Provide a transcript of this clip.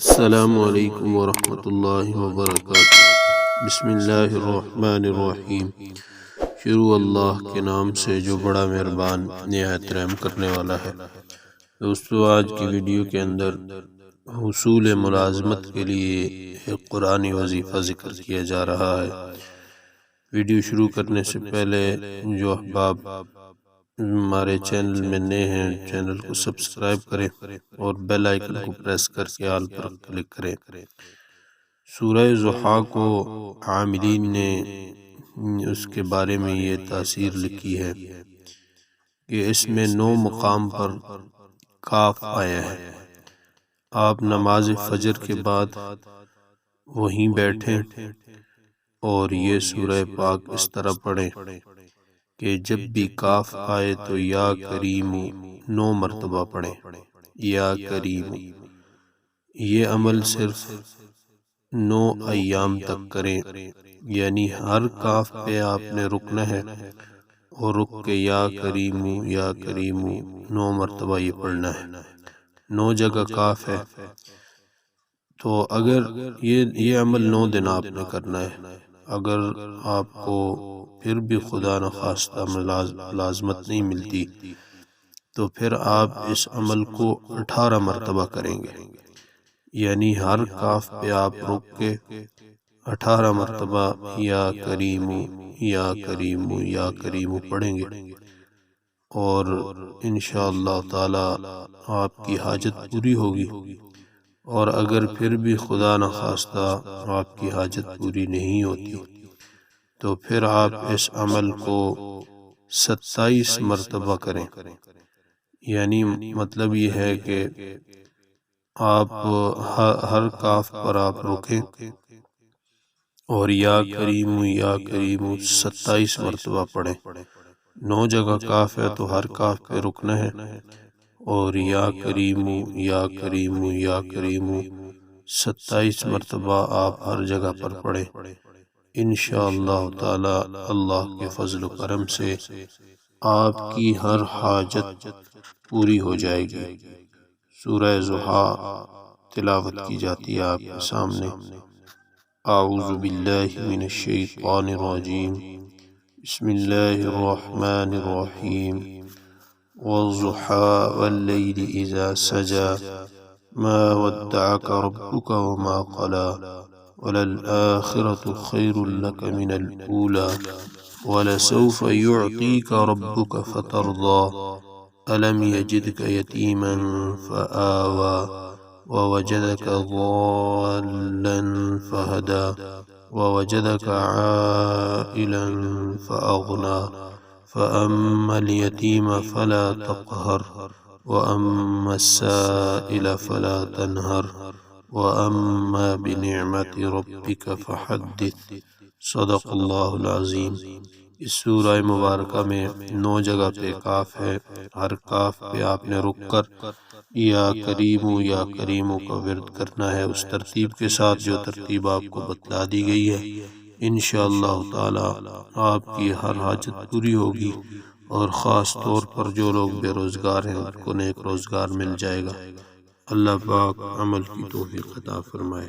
السلام علیکم ورحمۃ اللہ وبرکاتہ۔ بسم اللہ الرحمن الرحیم۔ شروع اللہ کے نام سے جو بڑا مہربان نہایت رحم کرنے والا ہے۔ دوستو، آج کی ویڈیو کے اندر حصول ملازمت کے لیے ایک قرآنی وظیفہ ذکر کیا جا رہا ہے۔ ویڈیو شروع کرنے سے پہلے جو احباب ہمارے چینل میں نئے ہیں، چینل کو سبسکرائب کریں اور بیل آئیکن کو پریس کر کے آل پر کلک کریں۔ سورہ ضحیٰ کو عاملین نے اس کے بارے میں یہ تاثیر لکھی ہے کہ اس میں 9 مقام پر کاف آیا ہے۔ آپ نماز فجر کے بعد وہیں بیٹھیں اور یہ سورہ پاک اس طرح پڑھیں کہ جب بھی کاف آئے تو یا کریم 9 مرتبہ پڑھیں، یا کریم۔ یہ عمل صرف 9 ایام تک کریں، یعنی ہر کاف پہ آپ نے رکنا ہے اور رک کے یا کریم 9 مرتبہ یہ پڑھنا ہے۔ 9 جگہ کاف ہے، تو اگر یہ عمل 9 دن آپ نے کرنا ہے۔ اگر آپ کو پھر بھی خدا نخواستہ ملازمت نہیں ملتی تو پھر آپ اس عمل کو 18 مرتبہ کریں گے، یعنی ہر کاف پہ آپ رک کے 18 مرتبہ یا کریم یا کریم یا کریم پڑھیں گے، اور انشاءاللہ تعالی آپ کی حاجت پوری ہوگی۔ اور اگر پھر بھی خدا نخواستہ آپ کی حاجت پوری نہیں ہوتی تو پھر آپ اس عمل کو 27 مرتبہ کریں، یعنی مطلب یہ ہے کہ آپ ہر کاف پر آپ رکیں اور یا کریم 27 مرتبہ پڑھیں۔ 9 جگہ کاف ہے تو ہر کاف پہ رکنا ہے اور یا کریم یا کریم یا کریم 27 مرتبہ آپ ہر جگہ پر پڑھیں۔ انشاءاللہ تعالی اللہ کے فضل و کرم سے آپ کی ہر حاجت پوری ہو جائے گی۔ سورہ ضحیٰ تلاوت کی جاتی ہے آپ کے سامنے۔ اعوذ باللہ من الشیطان الرجیم، بسم اللہ الرحمن الرحیم۔ والضحى واللیل اذا سجى ما ودعك ربك وما قلى وللآخرة خير لك من الأولى ولسوف يعطيك ربك فترضى ألم يجدك يتيما فآوى ووجدك ضالا فهدى ووجدك عائلا فأغنى فأما اليتيم فلا تقهر وأما السائل فلا تنهر وأما بنعمة ربك فحدث۔ صدق اللہ العظیم۔ اس سورہ مبارکہ میں 9 جگہ پہ کاف ہے، ہر کاف پہ آپ نے رک کر یا کریم کا ورد کرنا ہے، اس ترتیب کے ساتھ جو ترتیب آپ کو بتلا دی گئی ہے۔ انشاءاللہ تعالی آپ کی ہر حاجت پوری ہوگی، اور خاص طور پر جو لوگ بے روزگار ہیں ان کو نیک روزگار مل جائے گا۔ اللہ پاک عمل کی توفیق عطا فرمائے۔